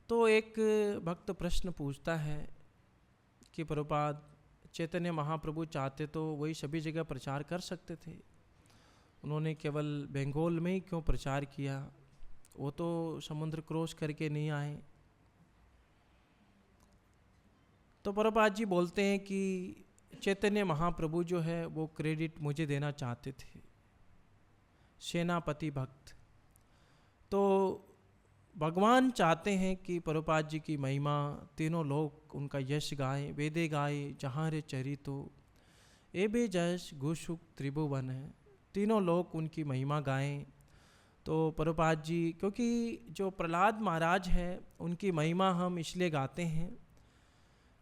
तो एक भक्त प्रश्न पूछता है कि प्रभुपाद, चैतन्य महाप्रभु चाहते तो वही सभी जगह प्रचार कर सकते थे, उन्होंने केवल बंगाल में ही क्यों प्रचार किया? वो तो समुद्र क्रॉस करके नहीं आए। तो प्रभुपाद जी बोलते हैं कि चैतन्य महाप्रभु जो है वो क्रेडिट मुझे देना चाहते थे, सेनापति भक्त। तो भगवान चाहते हैं कि प्रभुपाद जी की महिमा तीनों लोग उनका यश गाएं, वेदे गाए जहाँ रे चरितो एबे जश गुसुक त्रिभुवन है, तीनों लोग उनकी महिमा गाएं। तो प्रभुपाद जी, क्योंकि जो प्रहलाद महाराज है उनकी महिमा हम इसलिए गाते हैं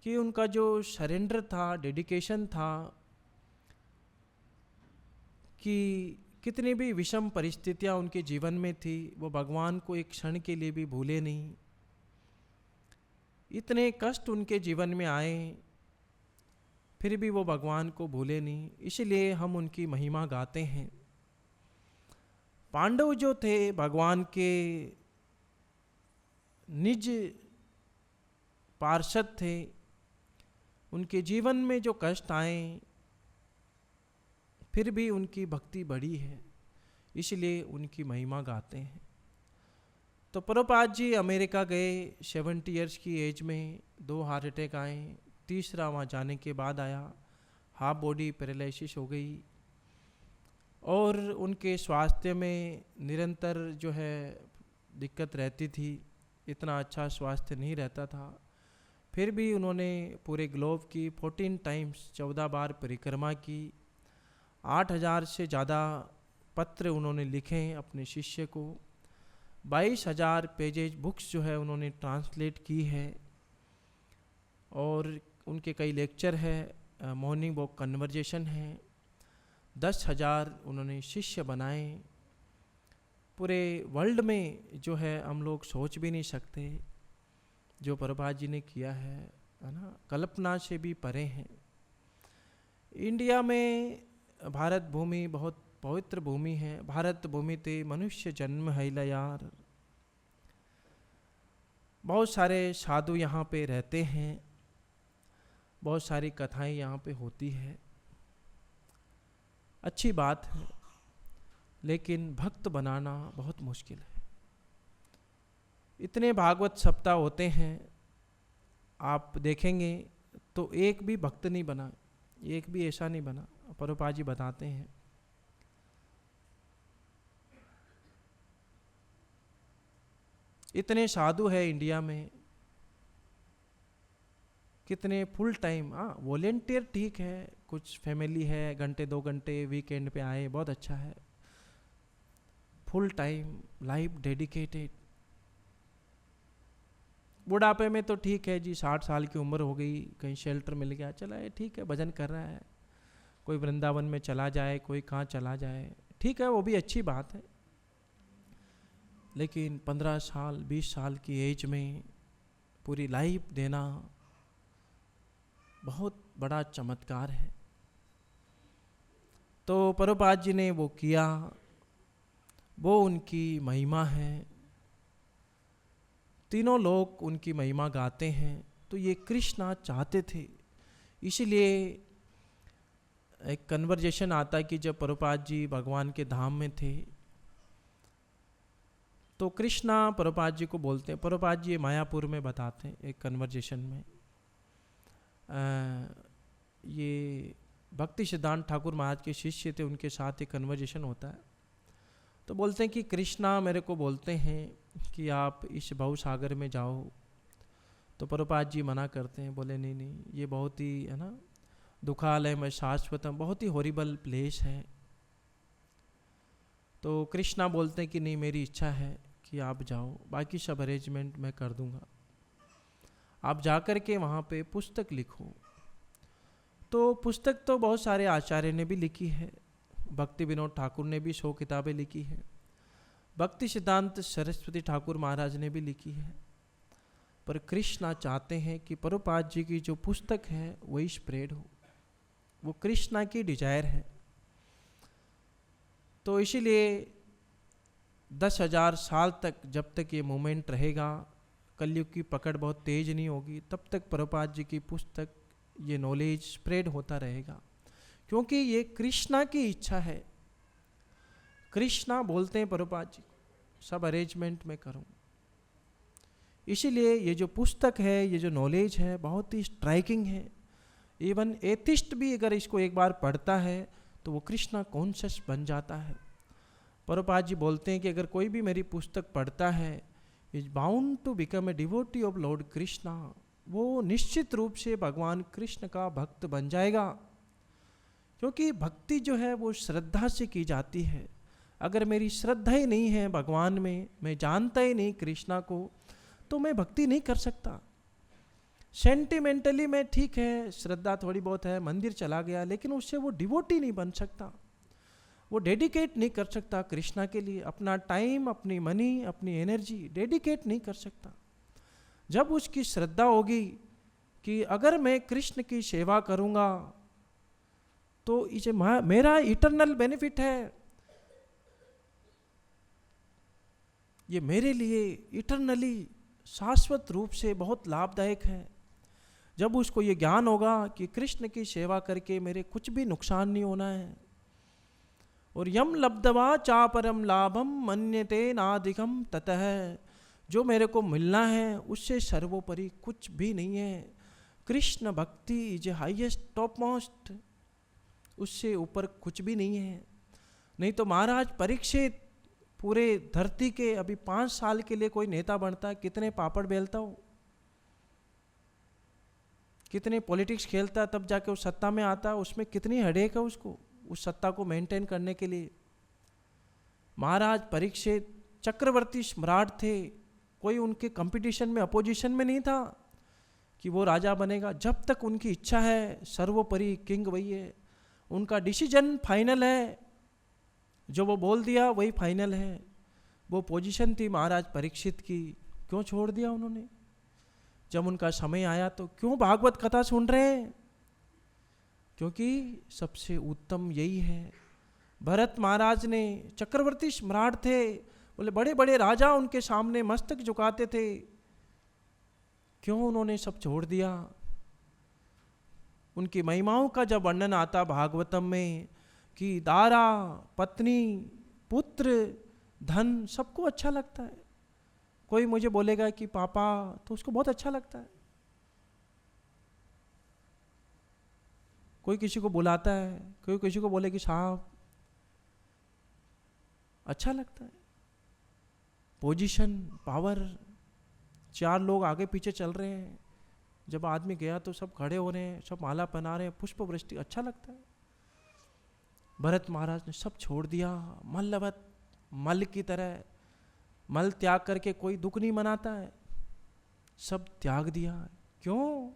कि उनका जो सरेंडर था, डेडिकेशन था, कि कितनी भी विषम परिस्थितियां उनके जीवन में थी, वो भगवान को एक क्षण के लिए भी भूले नहीं। इतने कष्ट उनके जीवन में आए फिर भी वो भगवान को भूले नहीं, इसलिए हम उनकी महिमा गाते हैं। पांडव जो थे भगवान के निज पार्षद थे, उनके जीवन में जो कष्ट आए फिर भी उनकी भक्ति बढ़ी है, इसलिए उनकी महिमा गाते हैं। तो प्रभुपाद जी अमेरिका गए, 70 ईयर्स की एज में 2 हार्ट अटैक आए, तीसरा वहाँ जाने के बाद आया, हाफ बॉडी पैरालिसिस हो गई और उनके स्वास्थ्य में निरंतर जो है दिक्कत रहती थी, इतना अच्छा स्वास्थ्य नहीं रहता था। फिर भी उन्होंने पूरे ग्लोब की 14 टाइम्स 14 बार परिक्रमा की, 8000 से ज़्यादा पत्र उन्होंने लिखे अपने शिष्य को, 22,000 पेजेज बुक्स जो है उन्होंने ट्रांसलेट की है, और उनके कई लेक्चर है, मॉर्निंग वॉक कन्वर्जेशन है, 10,000 उन्होंने शिष्य बनाए। पूरे वर्ल्ड में जो है हम लोग सोच भी नहीं सकते जो प्रभुपाद जी ने किया है ना, कल्पना से भी परे हैं। इंडिया में भारत भूमि बहुत पवित्र भूमि है, भारत भूमि ते मनुष्य जन्म है यार। बहुत सारे साधु यहाँ पे रहते हैं, बहुत सारी कथाएं यहाँ पे होती है, अच्छी बात है, लेकिन भक्त बनाना बहुत मुश्किल है। इतने भागवत सप्ताह होते हैं, आप देखेंगे तो एक भी भक्त नहीं बना, एक भी ऐसा नहीं बना। प्रभुपाद जी बताते हैं इतने साधु है इंडिया में, कितने फुल टाइम, हाँ वॉलेंटियर ठीक है, कुछ फैमिली है घंटे 2 घंटे वीकेंड पे आए, बहुत अच्छा है, फुल टाइम लाइफ डेडिकेटेड। बुढ़ापे में तो ठीक है जी, 60 साल की उम्र हो गई, कहीं शेल्टर मिल गया, चला है ठीक है, भजन कर रहा है, कोई वृंदावन में चला जाए, कोई कहाँ चला जाए, ठीक है, वो भी अच्छी बात है। लेकिन 15 साल 20 साल की एज में पूरी लाइफ देना बहुत बड़ा चमत्कार है। तो प्रभुपाद जी ने वो किया, वो उनकी महिमा है, तीनों लोग उनकी महिमा गाते हैं। तो ये कृष्णा चाहते थे, इसीलिए एक कन्वर्जेशन आता है कि जब प्रभुपाद जी भगवान के धाम में थे तो कृष्णा प्रभुपाद जी को बोलते हैं, प्रभुपाद जी मायापुर में बताते हैं एक कन्वर्जेशन में, ये भक्ति सिद्धांत ठाकुर महाराज के शिष्य थे, उनके साथ एक कन्वर्जेशन होता है। तो बोलते हैं कि कृष्णा मेरे को बोलते हैं कि आप इस भव सागर में जाओ। तो प्रभुपाद जी मना करते हैं, बोले नहीं नहीं, ये बहुत ही है ना दुखालय में शाश्वतम, बहुत ही हॉरिबल प्लेस है। तो कृष्णा बोलते हैं कि नहीं, मेरी इच्छा है कि आप जाओ, बाकी सब अरेंजमेंट मैं कर दूंगा, आप जाकर के वहाँ पे पुस्तक लिखो। तो पुस्तक तो बहुत सारे आचार्य ने भी लिखी है, भक्ति विनोद ठाकुर ने भी 100 किताबें लिखी है, भक्ति सिद्धांत सरस्वती ठाकुर महाराज ने भी लिखी है, पर कृष्णा चाहते हैं कि प्रभुपाद जी की जो पुस्तक है वही स्प्रेड हो, वो कृष्णा की डिजायर है। तो इसीलिए 10,000 साल तक जब तक ये मूवमेंट रहेगा, कलयुग की पकड़ बहुत तेज नहीं होगी, तब तक प्रभुपाद जी की पुस्तक, ये नॉलेज स्प्रेड होता रहेगा, क्योंकि ये कृष्णा की इच्छा है। कृष्णा बोलते हैं प्रभुपाद जी, सब अरेंजमेंट में करूं। इसीलिए ये जो पुस्तक है, ये जो नॉलेज है, बहुत ही स्ट्राइकिंग है। इवन एथिस्ट भी अगर इसको एक बार पढ़ता है तो वो कृष्णा कॉन्शियस बन जाता है। प्रभुपाद जी बोलते हैं कि अगर कोई भी मेरी पुस्तक पढ़ता है, is bound to become a devotee of lord Krishna, वो निश्चित रूप से भगवान कृष्ण का भक्त बन जाएगा। क्योंकि भक्ति जो है वो श्रद्धा से की जाती है। अगर मेरी श्रद्धा ही नहीं है भगवान में, मैं जानता ही नहीं कृष्णा को, तो मैं भक्ति नहीं कर सकता। सेंटिमेंटली मैं ठीक है, श्रद्धा थोड़ी बहुत है, मंदिर चला गया, लेकिन उससे वो डिवोटी नहीं बन सकता, वो डेडिकेट नहीं कर सकता कृष्णा के लिए। अपना टाइम, अपनी मनी, अपनी एनर्जी डेडिकेट नहीं कर सकता। जब उसकी श्रद्धा होगी कि अगर मैं कृष्ण की सेवा करूँगा तो इसे मेरा इटर्नल बेनिफिट है, ये मेरे लिए इटर्नली शाश्वत रूप से बहुत लाभदायक है। जब उसको ये ज्ञान होगा कि कृष्ण की सेवा करके मेरे कुछ भी नुकसान नहीं होना है, और यम लब्धवा चा परम लाभम मन्यते नाधिकम ततः, जो मेरे को मिलना है उससे सर्वोपरि कुछ भी नहीं है। कृष्ण भक्ति इज हाईएस्ट टॉप मोस्ट, उससे ऊपर कुछ भी नहीं है। नहीं तो महाराज परीक्षित पूरे धरती के अभी 5 साल के लिए कोई नेता बनता है, कितने पापड़ बेलता हो, कितने पॉलिटिक्स खेलता, तब जाके वो सत्ता में आता, उसमें कितनी हेडेक है उसको उस सत्ता को मेंटेन करने के लिए। महाराज परीक्षित चक्रवर्ती सम्राट थे, कोई उनके कंपटीशन में, अपोजिशन में नहीं था कि वो राजा बनेगा। जब तक उनकी इच्छा है, सर्वोपरि किंग वही है, उनका डिसीजन फाइनल है, जो वो बोल दिया वही फाइनल है। वो पोजीशन थी महाराज परीक्षित की, क्यों छोड़ दिया उन्होंने? जब उनका समय आया तो क्यों भागवत कथा सुन रहे हैं? क्योंकि सबसे उत्तम यही है। भरत महाराज ने, चक्रवर्ती सम्राट थे, बोले बड़े बड़े राजा उनके सामने मस्तक झुकाते थे, क्यों उन्होंने सब छोड़ दिया? उनकी महिमाओं का जब वर्णन आता भागवतम में कि दारा, पत्नी, पुत्र, धन, सबको अच्छा लगता है। कोई मुझे बोलेगा कि पापा, तो उसको बहुत अच्छा लगता है। कोई किसी को बुलाता है, कोई किसी को बोले कि साहब, अच्छा लगता है। पोजीशन, पावर, 4 लोग आगे पीछे चल रहे हैं, जब आदमी गया तो सब खड़े हो रहे हैं, सब माला पहना रहे हैं, पुष्प वृष्टि, अच्छा लगता है। भरत महाराज ने सब छोड़ दिया, मल्लवत, मल की तरह। मल त्याग करके कोई दुख नहीं मनाता है, सब त्याग दिया। क्यों?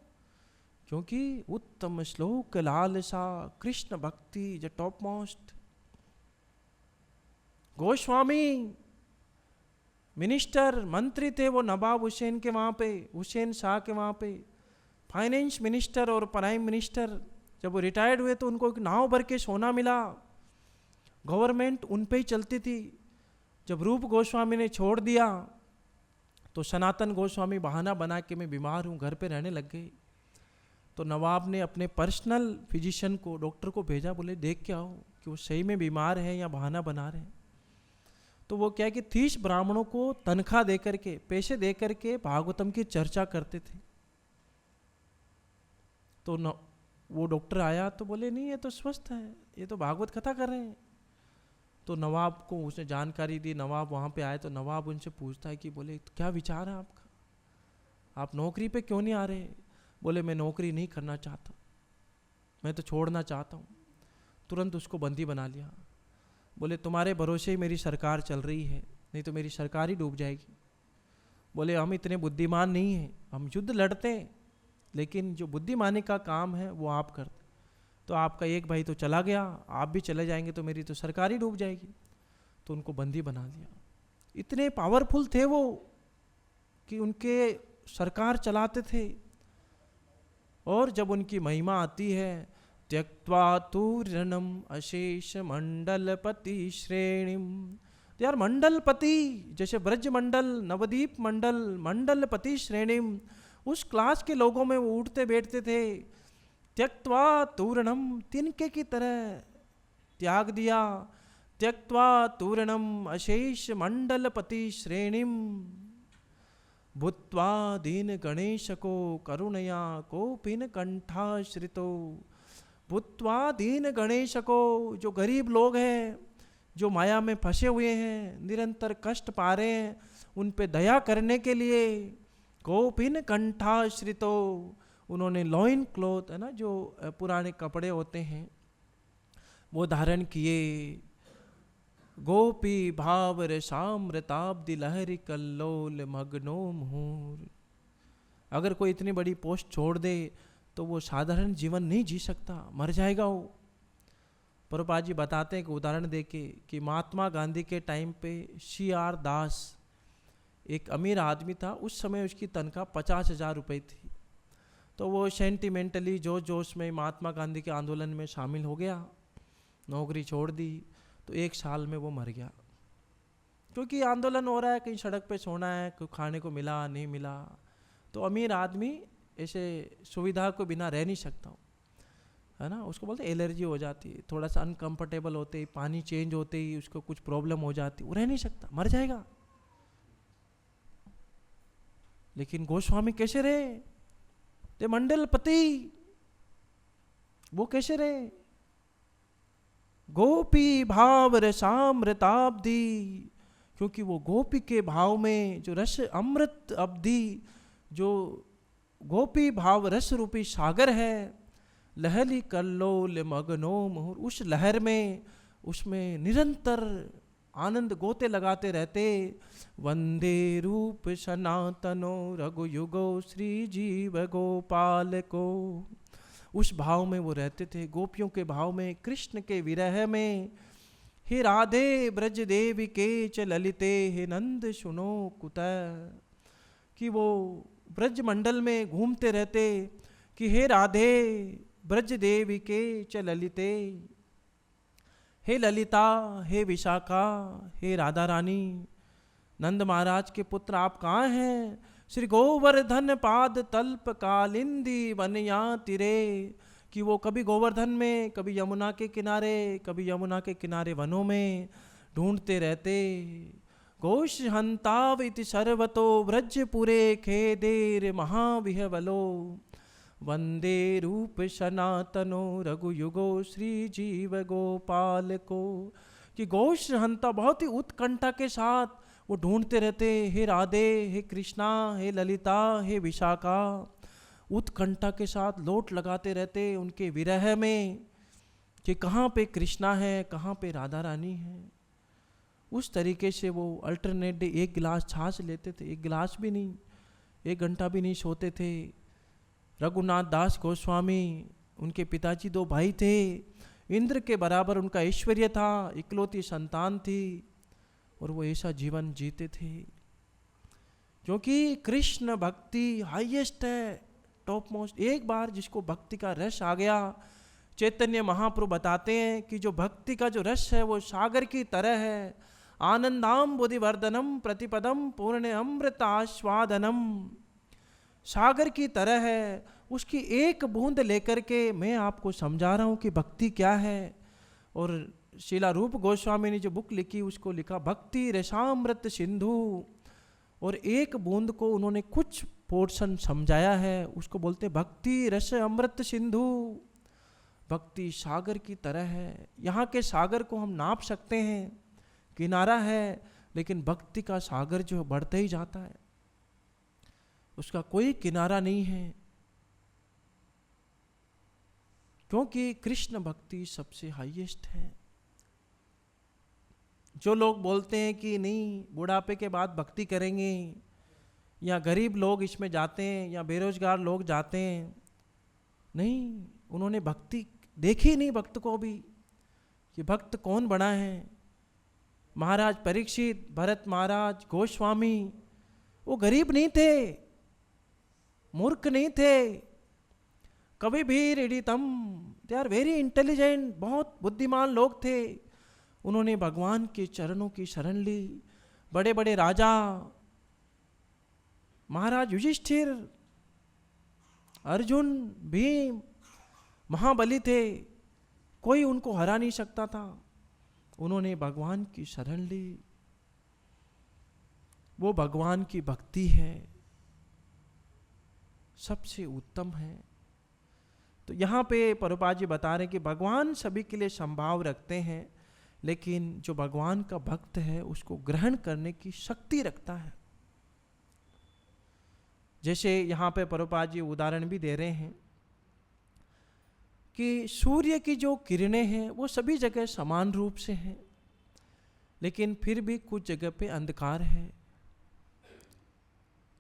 क्योंकि उत्तम श्लोक लालसा, कृष्ण भक्ति ज टॉप मोस्ट। गोस्वामी मिनिस्टर, मंत्री थे वो नवाब हुसैन के वहाँ पे, हुसैन शाह के वहाँ पे, फाइनेंस मिनिस्टर और प्राइम मिनिस्टर। जब वो रिटायर्ड हुए तो उनको एक नाव भर के सोना मिला, गवर्नमेंट उन पे ही चलती थी। जब रूप गोस्वामी ने छोड़ दिया तो सनातन गोस्वामी बहाना बना के मैं बीमार हूँ, घर पे रहने लग गए। तो नवाब ने अपने पर्सनल फिजिशियन को, डॉक्टर को भेजा, बोले देख के आओ कि वो सही में बीमार है या बहाना बना रहे हैं। तो वो क्या कि 30 ब्राह्मणों को तनख्वाह दे करके, पैसे दे करके भागवतम की चर्चा करते थे। तो वो डॉक्टर आया तो बोले नहीं, ये तो स्वस्थ है, ये तो भागवत कथा कर रहे हैं। तो नवाब को उसने जानकारी दी। नवाब वहाँ पे आए तो नवाब उनसे पूछता है कि बोले तो क्या विचार है आपका, आप नौकरी पे क्यों नहीं आ रहे? बोले मैं नौकरी नहीं करना चाहता, मैं तो छोड़ना चाहता हूँ। तुरंत उसको बंदी बना लिया। बोले तुम्हारे भरोसे ही मेरी सरकार चल रही है, नहीं तो मेरी सरकार ही डूब जाएगी। बोले हम इतने बुद्धिमान नहीं हैं, हम युद्ध लड़ते हैं, लेकिन जो बुद्धिमानी का काम है वो आप करते। तो आपका एक भाई तो चला गया, आप भी चले जाएंगे तो मेरी तो सरकार ही डूब जाएगी। तो उनको बंदी बना लिया। इतने पावरफुल थे वो कि उनके सरकार चलाते थे। और जब उनकी महिमा आती है, त्यक्त्वा तूर्णम अशेष मंडलपति श्रेणिम तो यार मंडलपति, जैसे ब्रज मंडल, नवदीप मंडल, मंडलपति श्रेणीम, उस क्लास के लोगों में वो उठते बैठते थे। त्यक्त्वा तूर्णम, तिनके की तरह त्याग दिया। त्यक्त्वा तूर्णम अशेष मंडलपति श्रेणीम, भूत्वा दीन गणेश को करुणया कोपिन कंठाश्रितो। भूत्वा दीन गणेश को, जो गरीब लोग हैं, जो माया में फंसे हुए हैं, निरंतर कष्ट पा रहे हैं, उन पे दया करने के लिए कोपिन कंठाश्रितो, उन्होंने लॉइन क्लॉथ, है ना, जो पुराने कपड़े होते हैं, वो धारण किए। गोपी भाव रसामृताब्दि लहरी कल्लोल मग्नो मुहूर। अगर कोई इतनी बड़ी पोस्ट छोड़ दे तो वो साधारण जीवन नहीं जी सकता, मर जाएगा वो। प्रभुपाद जी बताते हैं कि उदाहरण देके कि महात्मा गांधी के टाइम पे CR दास एक अमीर आदमी था। उस समय उसकी तनख्वाह 50,000 रुपये थी। तो वो सेंटिमेंटली जोश में महात्मा गांधी के आंदोलन में शामिल हो गया, नौकरी छोड़ दी। तो 1 साल में वो मर गया, क्योंकि आंदोलन हो रहा है, कहीं सड़क पे सोना है, कोई खाने को मिला नहीं मिला। तो अमीर आदमी ऐसे सुविधा को बिना रह नहीं सकता, है ना, उसको बोलते एलर्जी हो जाती है, थोड़ा सा अनकंफर्टेबल होते ही, पानी चेंज होते ही उसको कुछ प्रॉब्लम हो जाती, वो रह नहीं सकता, मर जाएगा। लेकिन गोस्वामी कैसे रहे? ते मंडलपति, वो कैसे रहे? गोपी भाव रसामृताब्दि, क्योंकि वो गोपी के भाव में जो रस अमृत अब्धि, जो गोपी भाव रस रूपी सागर है, लहली कल्लोल मगनो मुहुर, उस लहर में, उसमें निरंतर आनंद गोते लगाते रहते। वंदे रूप सनातनो रघुयुगो श्री जीव गोपाल को, उस भाव में वो रहते थे, गोपियों के भाव में, कृष्ण के विरह में। हे राधे ब्रज देवी के च ललिते, हे नंद सुनो कुत, कि वो ब्रज मंडल में घूमते रहते कि हे राधे ब्रज देवी के च ललिते, हे ललिता, हे विशाखा, हे राधा रानी, नंद महाराज के पुत्र आप कहाँ हैं? श्री गोवर्धन पाद तल्प कालिंदी वनया तिरे, कि वो कभी गोवर्धन में, कभी यमुना के किनारे, कभी यमुना के किनारे वनों में ढूंढते रहते। घोष हंताव इति सर्वतो व्रजपुरे खेदेर महाविहवलो, वंदे रूप सनातनो रघुयुगो श्री जीव गोपाल को, कि घोष हंता बहुत ही उत्कंठा के साथ वो ढूंढते रहते, हे राधे, हे कृष्णा, हे ललिता, हे विशाखा, उत्कंठा के साथ लोट लगाते रहते उनके विरह में कि कहाँ पे कृष्णा है, कहाँ पे राधा रानी है। उस तरीके से वो अल्टरनेट डे 1 गिलास छाछ लेते थे, 1 गिलास भी नहीं, 1 घंटा भी नहीं सोते थे। रघुनाथ दास गोस्वामी, उनके पिताजी 2 भाई थे, इंद्र के बराबर उनका ऐश्वर्य था, इकलौती संतान थी, और वो ऐसा जीवन जीते थे। क्योंकि कृष्ण भक्ति हाईएस्ट है, टॉप मोस्ट। एक बार जिसको भक्ति का रस आ गया, चैतन्य महाप्रभु बताते हैं कि जो भक्ति का जो रस है वो सागर की तरह है। आनंदाम बुद्धिवर्धनम प्रतिपदम पूर्ण अमृत आस्वादनम, सागर की तरह है। उसकी एक बूंद लेकर के मैं आपको समझा रहा हूँ कि भक्ति क्या है। और शीला रूप गोस्वामी ने जो बुक लिखी उसको लिखा भक्ति रसामृत सिंधु, और एक बूंद को उन्होंने कुछ पोर्शन समझाया है, उसको बोलते भक्ति रस अमृत सिंधु। भक्ति सागर की तरह है। यहाँ के सागर को हम नाप सकते हैं, किनारा है, लेकिन भक्ति का सागर जो बढ़ते ही जाता है, उसका कोई किनारा नहीं है। क्योंकि कृष्ण भक्ति सबसे हाईएस्ट है। जो लोग बोलते हैं कि नहीं बुढ़ापे के बाद भक्ति करेंगे, या गरीब लोग इसमें जाते हैं, या बेरोजगार लोग जाते हैं, नहीं, उन्होंने भक्ति देखी नहीं भक्त को भी कि भक्त कौन बना है। महाराज परीक्षित, भरत महाराज, गोस्वामी, वो गरीब नहीं थे, मूर्ख नहीं थे, कवि भी रेडितम, दे आर वेरी इंटेलिजेंट, बहुत बुद्धिमान लोग थे। उन्होंने भगवान के चरणों की शरण ली। बड़े बड़े राजा, महाराज युधिष्ठिर, अर्जुन, भीम, महाबली थे, कोई उनको हरा नहीं सकता था। उन्होंने भगवान की शरण ली। वो भगवान की भक्ति है, सबसे उत्तम है। तो यहाँ पे प्रभुपाद जी बता रहे कि भगवान सभी के लिए संभाव रखते हैं, लेकिन जो भगवान का भक्त है उसको ग्रहण करने की शक्ति रखता है। जैसे यहाँ पे प्रभुपाद जी उदाहरण भी दे रहे हैं कि सूर्य की जो किरणें हैं वो सभी जगह समान रूप से हैं, लेकिन फिर भी कुछ जगह पे अंधकार है।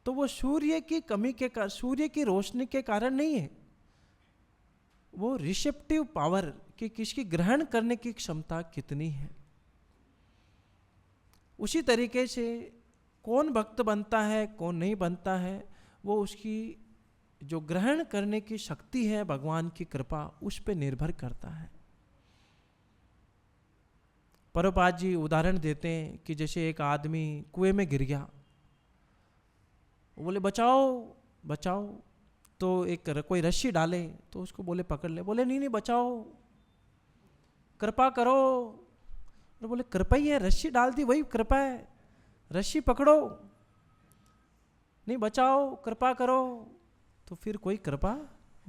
तो वो सूर्य की कमी के कारण, सूर्य की रोशनी के कारण नहीं है, वो रिसेप्टिव पावर कि किसकी ग्रहण करने की क्षमता कितनी है। उसी तरीके से कौन भक्त बनता है कौन नहीं बनता है, वो उसकी जो ग्रहण करने की शक्ति है, भगवान की कृपा, उस पर निर्भर करता है। प्रभुपाद जी उदाहरण देते हैं कि जैसे एक आदमी कुएं में गिर गया, बोले बचाओ बचाओ, तो एक कोई रस्सी डाले तो उसको बोले पकड़ ले, बोले नहीं नहीं बचाओ, कृपा करो। तो बोले कृपा ही है, रस्सी डाल दी वही कृपा है, रस्सी पकड़ो, नहीं बचाओ कृपा करो, तो फिर कोई कृपा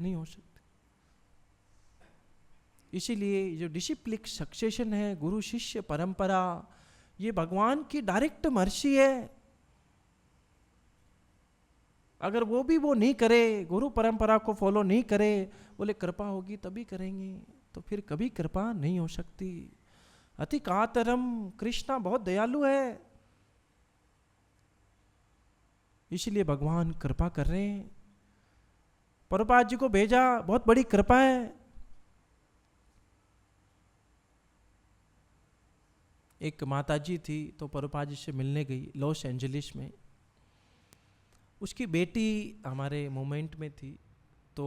नहीं हो सकती। इसीलिए जो डिसिप्लिक सक्सेशन है, गुरु शिष्य परंपरा, ये भगवान की डायरेक्ट मर्सी है। अगर वो भी वो नहीं करे, गुरु परंपरा को फॉलो नहीं करे, बोले कृपा होगी तभी करेंगे, तो फिर कभी कृपा नहीं हो सकती। अति कातरम, कृष्णा बहुत दयालु है, इसलिए भगवान कृपा कर रहे हैं। प्रभुपाद जी को भेजा, बहुत बड़ी कृपा है। एक माता जी थी, तो प्रभुपाद जी से मिलने गई लॉस एंजलिस में। उसकी बेटी हमारे मूवमेंट में थी, तो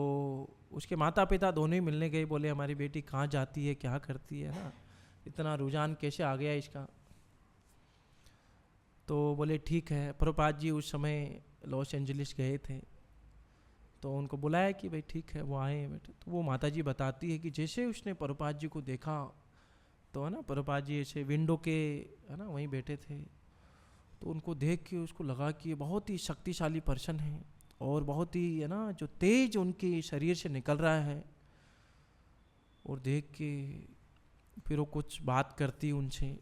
उसके माता पिता दोनों ही मिलने गए। बोले हमारी बेटी कहाँ जाती है, क्या करती है ना, इतना रुझान कैसे आ गया इसका। तो बोले ठीक है। प्रभुपाद जी उस समय लॉस एंजलिस गए थे, तो उनको बुलाया कि भाई ठीक है वो आए हैं बेटे। तो वो माता जी बताती है कि जैसे उसने प्रभुपाद जी को देखा, तो है ना प्रभुपाद जी ऐसे विंडो के है ना वहीं बैठे थे, तो उनको देख के उसको लगा कि ये बहुत ही शक्तिशाली पर्सन है, और बहुत ही है ना जो तेज उनके शरीर से निकल रहा है। और देख के फिर वो कुछ बात करती उनसे,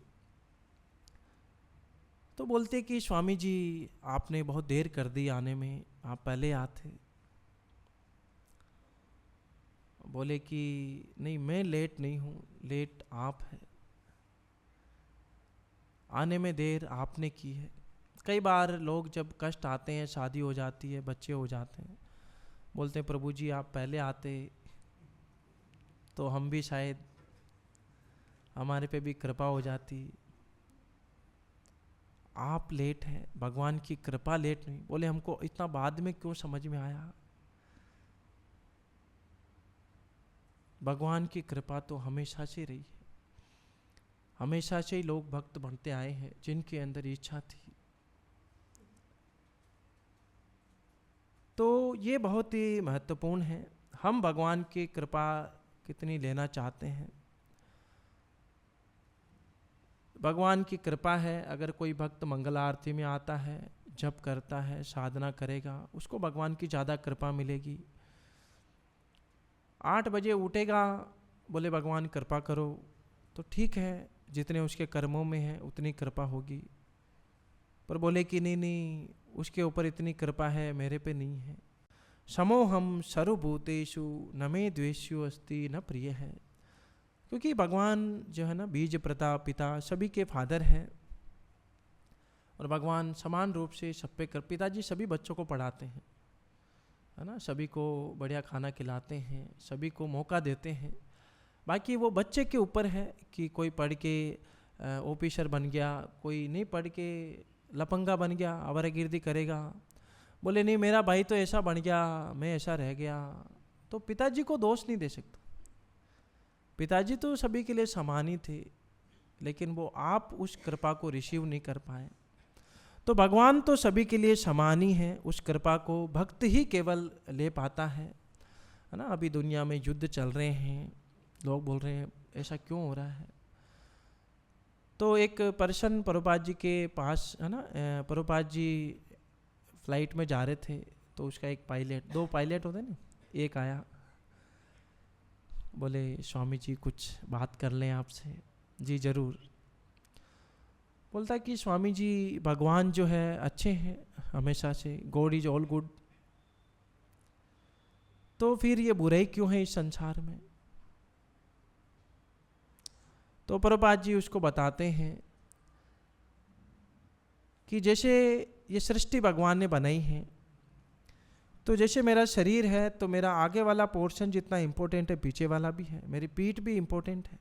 तो बोलते कि स्वामी जी आपने बहुत देर कर दी आने में, आप पहले आते। बोले कि नहीं मैं लेट नहीं हूँ, लेट आप है, आने में देर आपने की है। कई बार लोग जब कष्ट आते हैं, शादी हो जाती है, बच्चे हो जाते हैं, बोलते हैं प्रभु जी आप पहले आते तो हम भी शायद हमारे पे भी कृपा हो जाती। आप लेट हैं, भगवान की कृपा लेट नहीं। बोले हमको इतना बाद में क्यों समझ में आया, भगवान की कृपा तो हमेशा से रही है, हमेशा से ही लोग भक्त बनते आए हैं जिनके अंदर इच्छा थी। तो ये बहुत ही महत्वपूर्ण है, हम भगवान की कृपा कितनी लेना चाहते हैं। भगवान की कृपा है, अगर कोई भक्त मंगल आरती में आता है, जप करता है, साधना करेगा, उसको भगवान की ज़्यादा कृपा मिलेगी। 8 बजे उठेगा, बोले भगवान कृपा करो, तो ठीक है, जितने उसके कर्मों में है उतनी कृपा होगी। पर बोले कि नहीं नहीं उसके ऊपर इतनी कृपा है, मेरे पे नहीं है। समोहम सर्वभूतेषु न मे द्वेष्यो अस्ति न प्रिय है, क्योंकि भगवान जो है ना बीज प्रता पिता सभी के फादर हैं, और भगवान समान रूप से सब पे कर। पिताजी सभी बच्चों को पढ़ाते हैं, है ना, सभी को बढ़िया खाना खिलाते हैं, सभी को मौका देते हैं। बाकी वो बच्चे के ऊपर है कि कोई पढ़ के ऑफिसर बन गया, कोई नहीं पढ़ के लपंगा बन गया, आवारागर्दी करेगा। बोले नहीं मेरा भाई तो ऐसा बन गया, मैं ऐसा रह गया, तो पिताजी को दोष नहीं दे सकता। पिताजी तो सभी के लिए समान ही थे, लेकिन वो आप उस कृपा को रिसीव नहीं कर पाए। तो भगवान तो सभी के लिए समान ही है, उस कृपा को भक्त ही केवल ले पाता है ना। अभी दुनिया में युद्ध चल रहे हैं, लोग बोल रहे हैं ऐसा क्यों हो रहा है। तो एक पर्सन प्रभुपाद जी के पास है ना, प्रभुपाद जी फ्लाइट में जा रहे थे, तो उसका एक पायलट, 2 पायलट होते ना, एक आया, बोले स्वामी जी कुछ बात कर लें आपसे। जी ज़रूर। बोलता कि स्वामी जी भगवान जो है अच्छे हैं हमेशा से, गॉड इज ऑल गुड, तो फिर ये बुराई क्यों है इस संसार में। तो प्रभुपाद जी उसको बताते हैं कि जैसे ये सृष्टि भगवान ने बनाई है, तो जैसे मेरा शरीर है तो मेरा आगे वाला पोर्शन जितना इम्पोर्टेंट है पीछे वाला भी है, मेरी पीठ भी इम्पोर्टेंट है।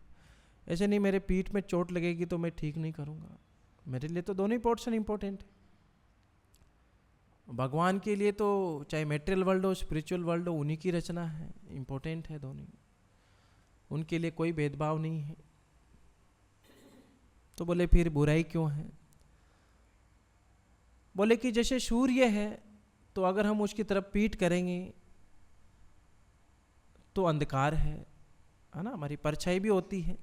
ऐसे नहीं मेरे पीठ में चोट लगेगी तो मैं ठीक नहीं करूँगा, मेरे लिए तो दोनों ही पोर्शन इम्पोर्टेंट है। भगवान के लिए तो चाहे मेटेरियल वर्ल्ड हो स्पिरिचुअल वर्ल्ड हो, उन्हीं की रचना है, इम्पोर्टेंट है दोनों, उनके लिए कोई भेदभाव नहीं है। तो बोले फिर बुराई क्यों है। बोले कि जैसे सूर्य है तो अगर हम उसकी तरफ पीठ करेंगे तो अंधकार है ना, हमारी परछाई भी होती है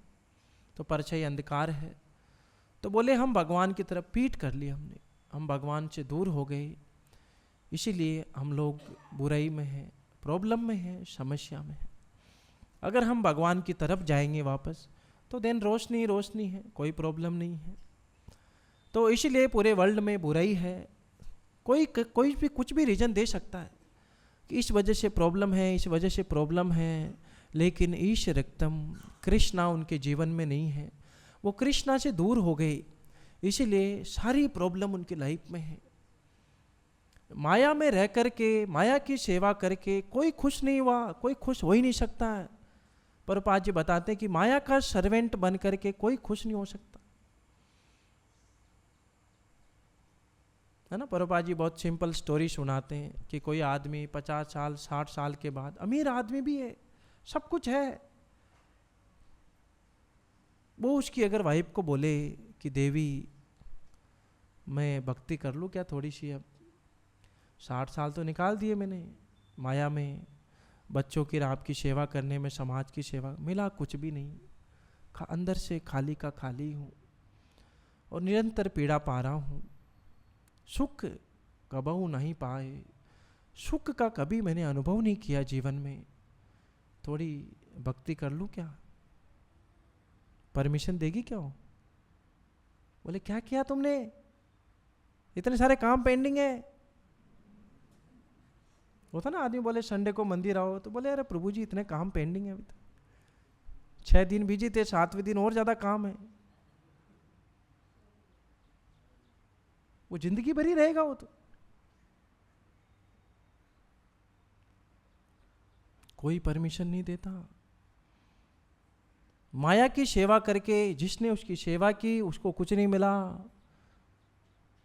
तो परछाई अंधकार है। तो बोले हम भगवान की तरफ पीठ कर ली हमने, हम भगवान से दूर हो गए, इसीलिए हम लोग बुराई में हैं, प्रॉब्लम में हैं, समस्या में हैं। अगर हम भगवान की तरफ जाएंगे वापस तो देन रोशनी रोशनी है, कोई प्रॉब्लम नहीं है। तो इसीलिए पूरे वर्ल्ड में बुराई है, कोई भी कुछ भी रीज़न दे सकता है कि इस वजह से प्रॉब्लम है, इस वजह से प्रॉब्लम है, लेकिन ईश रक्तम कृष्णा उनके जीवन में नहीं है, वो कृष्णा से दूर हो गए, इसीलिए सारी प्रॉब्लम उनकी लाइफ में है। माया में रह करके, माया की सेवा करके कोई खुश नहीं हुआ, कोई खुश हो ही नहीं सकता है। प्रभुपाद जी बताते हैं कि माया का सर्वेंट बन करके कोई खुश नहीं हो सकता है ना। प्रभुपाद जी बहुत सिंपल स्टोरी सुनाते हैं कि कोई आदमी 50 साल 60 साल के बाद, अमीर आदमी भी है, सब कुछ है, वो उसकी अगर वाइफ को बोले कि देवी मैं भक्ति कर लूँ क्या थोड़ी सी, अब 60 साल तो निकाल दिए मैंने माया में, बच्चों की आपकी सेवा करने में, समाज की सेवा, मिला कुछ भी नहीं, अंदर से खाली का खाली हूँ और निरंतर पीड़ा पा रहा हूँ, सुख कबहू नहीं पाए, सुख का कभी मैंने अनुभव नहीं किया जीवन में, थोड़ी भक्ति कर लूँ क्या, परमिशन देगी क्या। बोले क्या किया तुमने, इतने सारे काम पेंडिंग है। वो था ना आदमी बोले संडे को मंदिर आओ, तो बोले अरे प्रभु जी इतने काम पेंडिंग है, अभी तो 6 दिन बिजी थे, 7वें दिन और ज्यादा काम है। वो जिंदगी भर ही रहेगा वो तो, कोई परमिशन नहीं देता। माया की सेवा करके जिसने उसकी सेवा की उसको कुछ नहीं मिला,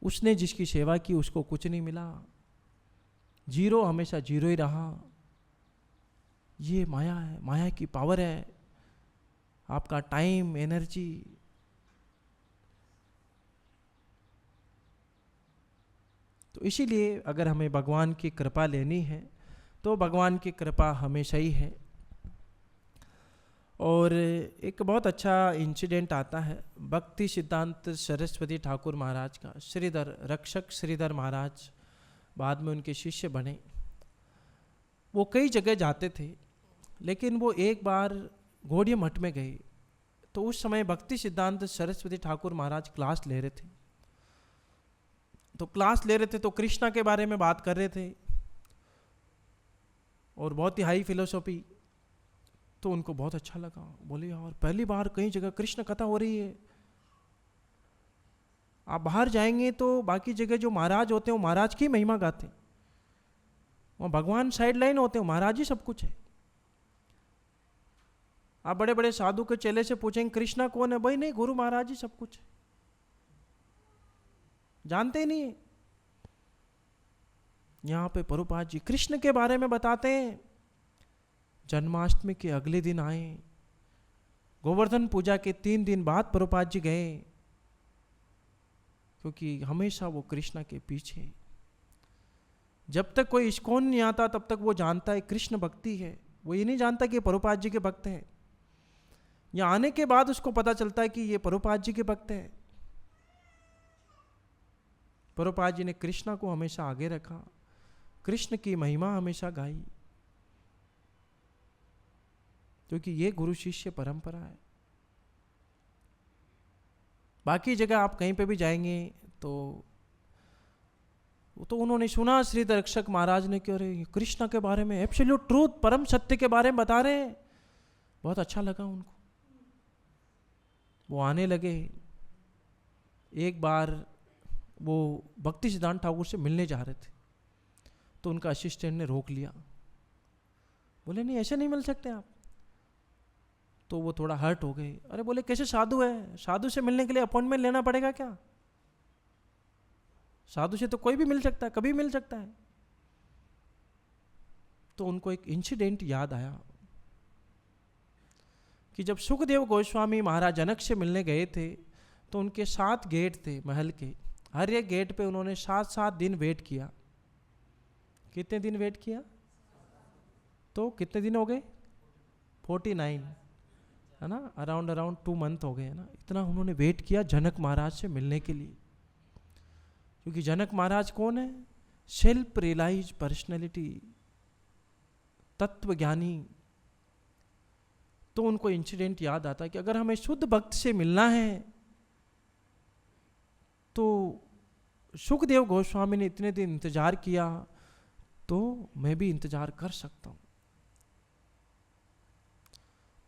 उसने जिसकी सेवा की उसको कुछ नहीं मिला, जीरो हमेशा जीरो ही रहा। ये माया है, माया की पावर है, आपका टाइम एनर्जी। तो इसीलिए अगर हमें भगवान की कृपा लेनी है तो भगवान की कृपा हमेशा ही है। और एक बहुत अच्छा इंसिडेंट आता है भक्ति सिद्धांत सरस्वती ठाकुर महाराज का। श्रीधर रक्षक श्रीधर महाराज बाद में उनके शिष्य बने। वो कई जगह जाते थे, लेकिन वो एक बार गौड़िया मठ में गए, तो उस समय भक्ति सिद्धांत सरस्वती ठाकुर महाराज क्लास ले रहे थे। तो कृष्णा के बारे में बात कर रहे थे और बहुत ही हाई फिलोसॉफी। तो उनको बहुत अच्छा लगा, बोले यार पहली बार कई जगह कृष्ण कथा हो रही है। आप बाहर जाएंगे तो बाकी जगह जो महाराज होते हैं वो महाराज की महिमा गाते हैं, वहाँ भगवान साइड लाइन होते हैं, महाराज ही सब कुछ है। आप बड़े बड़े साधु के चेले से पूछेंगे कृष्णा कौन है, भाई नहीं गुरु महाराज ही सब कुछ है, जानते ही नहीं है। यहाँ पे प्रभुपाद जी कृष्ण के बारे में बताते हैं। जन्माष्टमी के अगले दिन आए, गोवर्धन पूजा के 3 दिन बाद प्रभुपाद जी गए, क्योंकि हमेशा वो कृष्ण के पीछे। जब तक कोई इस्कॉन नहीं आता तब तक वो जानता है कृष्ण भक्ति है, वो ये नहीं जानता कि प्रभुपाद जी के भक्त हैं। यहाँ आने के बाद उसको पता चलता है कि ये प्रभुपाद जी के भक्त है। प्रभुपाद जी ने कृष्ण को हमेशा आगे रखा, कृष्ण की महिमा हमेशा गाई, क्योंकि ये गुरु शिष्य परंपरा है। बाकी जगह आप कहीं पे भी जाएंगे तो उन्होंने सुना श्री रक्षक महाराज ने कि अरे कृष्ण के बारे में एब्सोल्यूट ट्रूथ, परम सत्य के बारे में बता रहे हैं, बहुत अच्छा लगा उनको। वो आने लगे। एक बार वो भक्ति सिद्धांत ठाकुर से मिलने जा रहे थे, तो उनका असिस्टेंट ने रोक लिया, बोले नहीं ऐसे नहीं मिल सकते आप। तो वो थोड़ा हर्ट हो गए। अरे बोले कैसे साधु है, साधु से मिलने के लिए अपॉइंटमेंट लेना पड़ेगा क्या? साधु से तो कोई भी मिल सकता है, कभी मिल सकता है। तो उनको एक इंसिडेंट याद आया कि जब सुखदेव गोस्वामी महाराज जनक से मिलने गए थे तो उनके 7 गेट थे महल के, हर एक गेट पे उन्होंने 7-7 दिन वेट किया। कितने दिन वेट किया? तो कितने दिन हो गए? 49, है ना, अराउंड 2 मंथ हो गए, है ना। इतना उन्होंने वेट किया जनक महाराज से मिलने के लिए, क्योंकि जनक महाराज कौन है? सेल्फ रियलाइज पर्सनैलिटी, तत्वज्ञानी। तो उनको इंसिडेंट याद आता है कि अगर हमें शुद्ध भक्त से मिलना है तो सुखदेव गोस्वामी ने इतने दिन इंतजार किया, तो मैं भी इंतजार कर सकता हूं।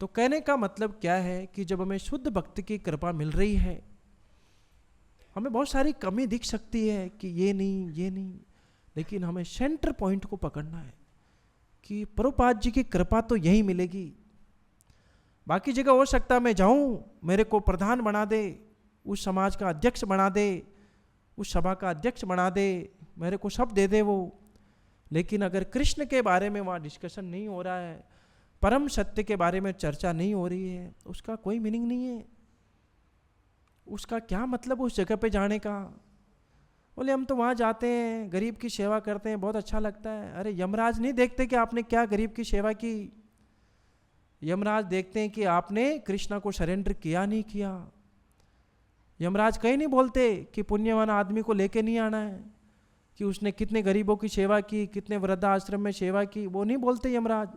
तो कहने का मतलब क्या है कि जब हमें शुद्ध भक्त की कृपा मिल रही है, हमें बहुत सारी कमी दिख सकती है कि ये नहीं, लेकिन हमें सेंटर पॉइंट को पकड़ना है कि प्रभुपाद जी की कृपा तो यही मिलेगी। बाकी जगह हो सकता है मैं जाऊं, मेरे को प्रधान बना दे, उस समाज का अध्यक्ष बना दे, उस सभा का अध्यक्ष बना दे, मेरे को सब दे दे वो, लेकिन अगर कृष्ण के बारे में वहाँ डिस्कशन नहीं हो रहा है, परम सत्य के बारे में चर्चा नहीं हो रही है, उसका कोई मीनिंग नहीं है। उसका क्या मतलब उस जगह पे जाने का? बोले हम तो वहाँ जाते हैं, गरीब की सेवा करते हैं, बहुत अच्छा लगता है। अरे यमराज नहीं देखते कि आपने क्या गरीब की सेवा की, यमराज देखते हैं कि आपने कृष्णा को सरेंडर किया नहीं किया। यमराज कहीं नहीं बोलते कि पुण्यवान आदमी को लेके नहीं आना है, कि उसने कितने गरीबों की सेवा की, कितने वृद्धाश्रम में सेवा की, वो नहीं बोलते यमराज।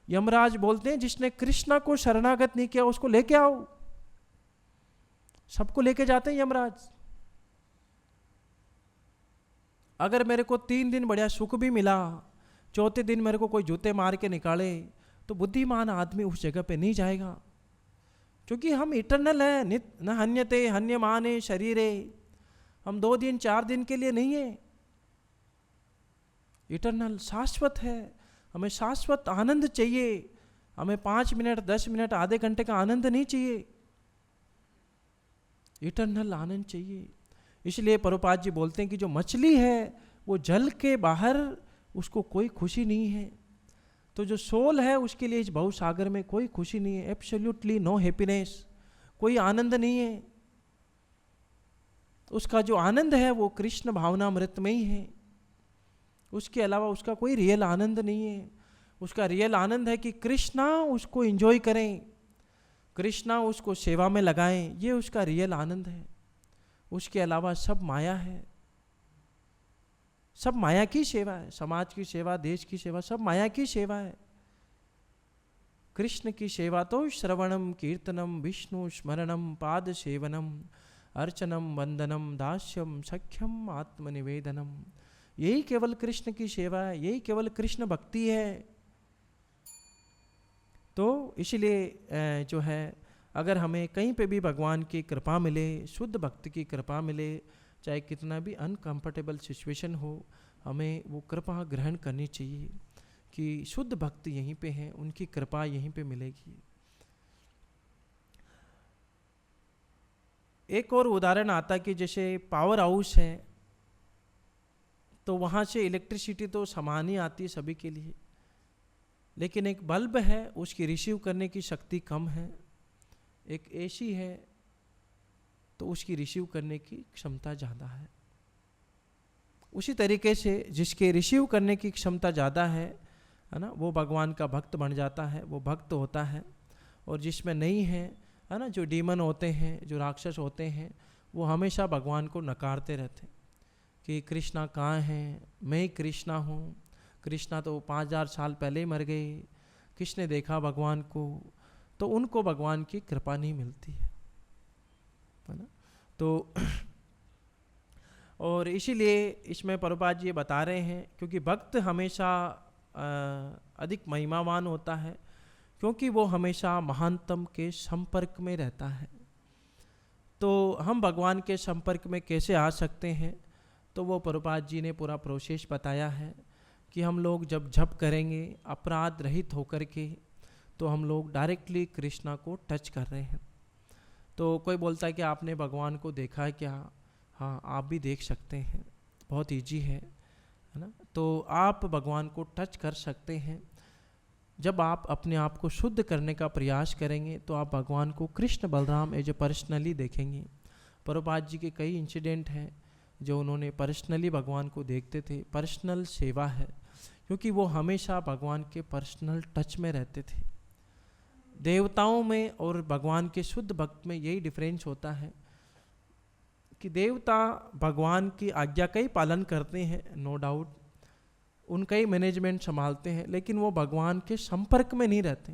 यमराज बोलते हैं जिसने कृष्णा को शरणागत नहीं किया उसको लेके आओ। सबको लेके जाते हैं यमराज। अगर मेरे को 3 दिन बढ़िया सुख भी मिला, चौथे दिन मेरे को कोई जूते मार के निकाले, तो बुद्धिमान आदमी उस जगह पे नहीं जाएगा, क्योंकि हम इटर्नल है। न हन्यते हन्यमाने शरीरे, हम 2 दिन 4 दिन के लिए नहीं है, इटर्नल शाश्वत है। हमें शाश्वत आनंद चाहिए, हमें 5 मिनट 10 मिनट आधे घंटे का आनंद नहीं चाहिए, इटर्नल आनंद चाहिए। इसलिए प्रभुपाद जी बोलते हैं कि जो मछली है वो जल के बाहर उसको कोई खुशी नहीं है, तो जो सोल है उसके लिए इस भवसागर में कोई खुशी नहीं है, एब्सोल्युटली नो हैप्पीनेस, कोई आनंद नहीं है। उसका जो आनंद है वो कृष्ण भावनामृत में ही है, उसके अलावा उसका कोई रियल आनंद नहीं है। उसका रियल आनंद है कि कृष्णा उसको एंजॉय करें, कृष्णा उसको सेवा में लगाएं, ये उसका रियल आनंद है। उसके अलावा सब माया है, सब माया की सेवा है, समाज की सेवा, देश की सेवा, सब माया की सेवा है। कृष्ण की सेवा तो श्रवणम कीर्तनम विष्णु स्मरणम पाद सेवनम अर्चनम वंदनम दास्यम सख्यम आत्मनिवेदनम, यही केवल कृष्ण की सेवा है, यही केवल कृष्ण भक्ति है। तो इसलिए जो है, अगर हमें कहीं पे भी भगवान की कृपा मिले, शुद्ध भक्ति की कृपा मिले, चाहे कितना भी अनकंफर्टेबल सिचुएशन हो, हमें वो कृपा ग्रहण करनी चाहिए कि शुद्ध भक्त यहीं पे हैं, उनकी कृपा यहीं पे मिलेगी। एक और उदाहरण आता कि जैसे पावर हाउस है, तो वहाँ से इलेक्ट्रिसिटी तो समान ही आती है सभी के लिए, लेकिन एक बल्ब है उसकी रिसीव करने की शक्ति कम है। एक ऐसी है तो उसकी रिसीव करने की क्षमता ज़्यादा है। उसी तरीके से जिसके रिसीव करने की क्षमता ज़्यादा है ना, वो भगवान का भक्त बन जाता है, वो भक्त होता है। और जिसमें नहीं है ना, जो डीमन होते हैं, जो राक्षस होते हैं, वो हमेशा भगवान को नकारते रहते कि कृष्णा कहाँ हैं, मैं ही कृष्णा हूँ, कृष्णा तो 5000 साल पहले ही मर गए, किसने देखा भगवान को। तो उनको भगवान की कृपा नहीं मिलती है ना। तो और इसीलिए इसमें प्रभुपाद जी ये बता रहे हैं, क्योंकि भक्त हमेशा अधिक महिमावान होता है, क्योंकि वो हमेशा महानतम के संपर्क में रहता है। तो हम भगवान के संपर्क में कैसे आ सकते हैं, तो वो प्रभुपाद जी ने पूरा प्रोसेस बताया है कि हम लोग जब जप करेंगे अपराध रहित होकर के, तो हम लोग डायरेक्टली कृष्णा को टच कर रहे हैं। तो कोई बोलता है कि आपने भगवान को देखा है क्या? हाँ, आप भी देख सकते हैं, बहुत ईजी है ना। तो आप भगवान को टच कर सकते हैं। जब आप अपने आप को शुद्ध करने का प्रयास करेंगे तो आप भगवान को Krishna Balaram as a personally देखेंगे। प्रभुपाद जी के कई इंसिडेंट हैं जो उन्होंने पर्सनली भगवान को देखते थे। पर्सनल सेवा है, क्योंकि वो हमेशा भगवान के पर्सनल टच में रहते थे। देवताओं में और भगवान के शुद्ध भक्त में यही डिफरेंस होता है कि देवता भगवान की आज्ञा का ही पालन करते हैं, नो डाउट, उनका ही मैनेजमेंट संभालते हैं, लेकिन वो भगवान के संपर्क में नहीं रहते।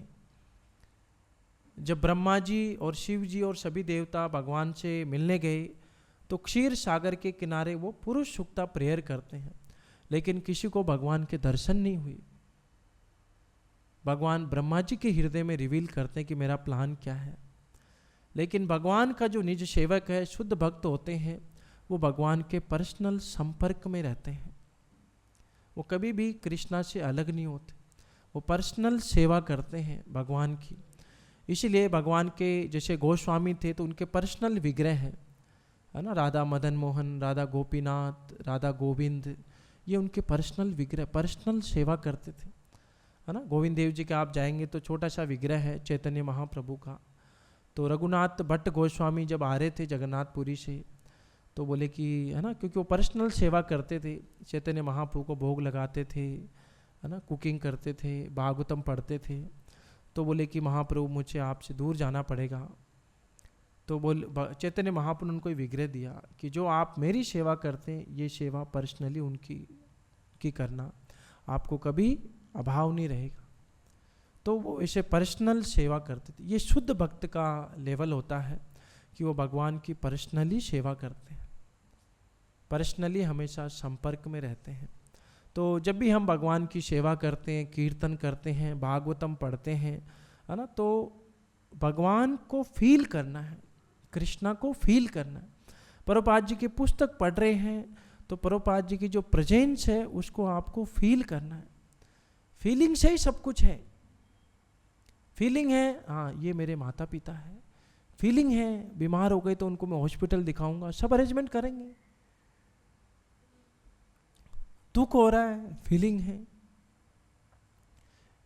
जब ब्रह्मा जी और शिव जी और सभी देवता भगवान से मिलने गए तो क्षीर सागर के किनारे वो पुरुष सुक्ता प्रेयर करते हैं, लेकिन किसी को भगवान के दर्शन नहीं हुए। भगवान ब्रह्मा जी के हृदय में रिवील करते हैं कि मेरा प्लान क्या है। लेकिन भगवान का जो निज सेवक है, शुद्ध भक्त होते हैं, वो भगवान के पर्सनल संपर्क में रहते हैं। वो कभी भी कृष्णा से अलग नहीं होते, वो पर्सनल सेवा करते हैं भगवान की। इसीलिए भगवान के जैसे गोस्वामी थे तो उनके पर्सनल विग्रह हैं, है ना, राधा मदन मोहन, राधा गोपीनाथ, राधा गोविंद, ये उनके पर्सनल विग्रह, पर्सनल सेवा करते थे, है ना। गोविंद देव जी के आप जाएंगे तो छोटा सा विग्रह है चैतन्य महाप्रभु का। तो रघुनाथ भट्ट गोस्वामी जब आ रहे थे जगन्नाथपुरी से तो बोले कि, है ना, क्योंकि वो पर्सनल सेवा करते थे, चैतन्य महाप्रभु को भोग लगाते थे, है ना, कुकिंग करते थे, भागवतम पढ़ते थे। तो बोले कि महाप्रभु मुझे आपसे दूर जाना पड़ेगा। तो चैतन्य महाप्रभु ने उनको विग्रह दिया कि जो आप मेरी सेवा करते हैं ये सेवा पर्सनली उनकी करना, आपको कभी अभाव नहीं रहेगा। तो वो ऐसे पर्सनल सेवा करते थे। ये शुद्ध भक्त का लेवल होता है कि वो भगवान की पर्सनली सेवा करते हैं, पर्सनली हमेशा संपर्क में रहते हैं। तो जब भी हम भगवान की सेवा करते हैं, कीर्तन करते हैं, भागवतम पढ़ते हैं, है ना, तो भगवान को फील करना है, कृष्णा को फील करना है। प्रभुपाद जी की पुस्तक पढ़ रहे हैं तो प्रभुपाद जी की जो प्रेजेंस है उसको आपको फील करना है। फीलिंग से ही सब कुछ है। फीलिंग है, हाँ ये मेरे माता पिता है, फीलिंग है बीमार हो गए तो उनको मैं हॉस्पिटल दिखाऊंगा, सब अरेंजमेंट करेंगे। दुख हो रहा है, फीलिंग है।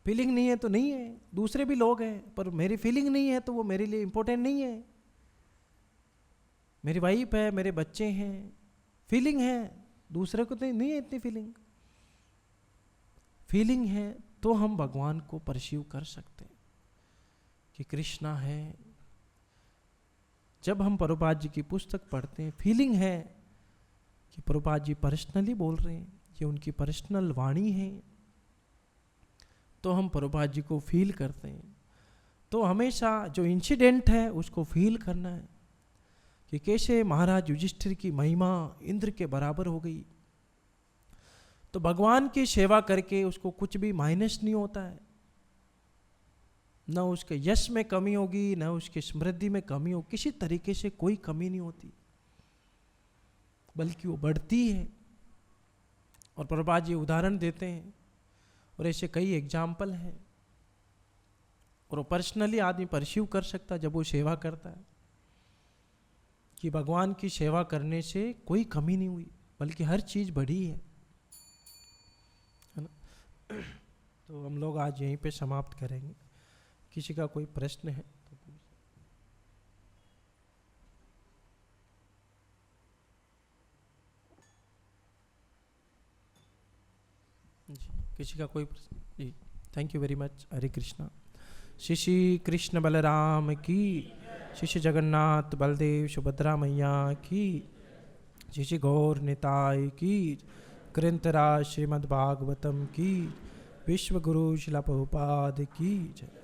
फीलिंग नहीं है तो नहीं है। दूसरे भी लोग हैं पर मेरी फीलिंग नहीं है तो वो मेरे लिए इंपॉर्टेंट नहीं है। मेरी वाइफ है, मेरे बच्चे हैं, फीलिंग है, दूसरे को तो नहीं है इतनी फीलिंग। फीलिंग है तो हम भगवान को परसीव कर सकते हैं कि कृष्णा है। जब हम प्रभुपाद जी की पुस्तक पढ़ते हैं, फीलिंग है कि प्रभुपाद जी पर्सनली बोल रहे हैं, ये उनकी पर्सनल वाणी है, तो हम प्रभुपाद जी को फील करते हैं। तो हमेशा जो इंसिडेंट है उसको फील करना है कि कैसे महाराज युधिष्ठिर की महिमा इंद्र के बराबर हो गई। तो भगवान की सेवा करके उसको कुछ भी माइनस नहीं होता है, न उसके यश में कमी होगी, न उसकी समृद्धि में कमी हो, किसी तरीके से कोई कमी नहीं होती, बल्कि वो बढ़ती है। और प्रभुपाद जी उदाहरण देते हैं और ऐसे कई एग्जाम्पल हैं, और वो पर्सनली आदमी परसीव कर सकता जब वो सेवा करता है कि भगवान की सेवा करने से कोई कमी नहीं हुई, बल्कि हर चीज़ बढ़ी है ना। तो हम लोग आज यहीं पे समाप्त करेंगे। किसी का कोई प्रश्न है तो पूछ। जी, किसी का कोई प्रश्न? जी, थैंक यू वेरी मच। हरे कृष्णा। श्री श्री कृष्ण बलराम की, श्री श्री जगन्नाथ बलदेव सुभद्रा मैया की, श्री श्री गौर निताय की, ग्रंथराज श्रीमद् भागवतम की, विश्व गुरु शिला प्रभुपाद की जय।